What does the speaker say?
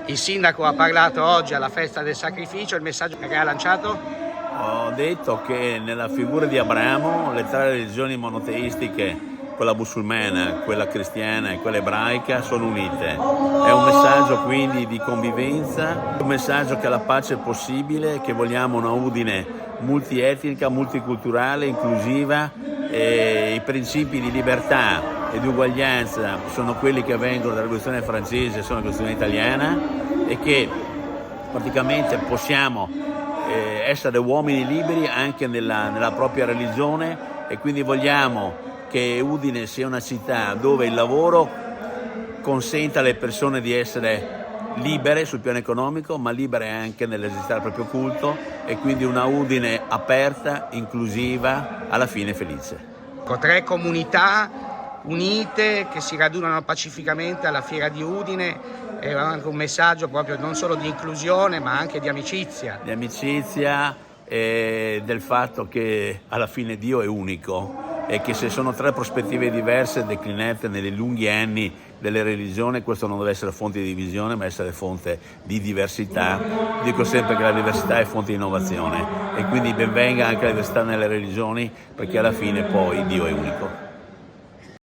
Il sindaco ha parlato oggi alla festa del sacrificio, il messaggio che ha lanciato? Ho detto che nella figura di Abramo le tre religioni monoteistiche, quella musulmana, quella cristiana e quella ebraica, sono unite. È un messaggio quindi di convivenza, un messaggio che la pace è possibile, che vogliamo una Udine multietnica, multiculturale, inclusiva, e i principi di libertà e di uguaglianza sono quelli che vengono dalla Rivoluzione francese, sono la Costituzione italiana, e che praticamente possiamo essere uomini liberi anche nella propria religione, e quindi vogliamo che Udine sia una città dove il lavoro consenta alle persone di essere libere sul piano economico, ma libere anche nell'esercitare il proprio culto, e quindi una Udine aperta, inclusiva, alla fine felice. Con tre comunità unite che si radunano pacificamente alla Fiera di Udine, è anche un messaggio proprio non solo di inclusione ma anche di amicizia. Di amicizia e del fatto che alla fine Dio è unico, e che se sono tre prospettive diverse declinate negli lunghi anni delle religioni, questo non deve essere fonte di divisione ma essere fonte di diversità. Dico sempre che la diversità è fonte di innovazione, e quindi ben venga anche la diversità nelle religioni, perché alla fine poi Dio è unico.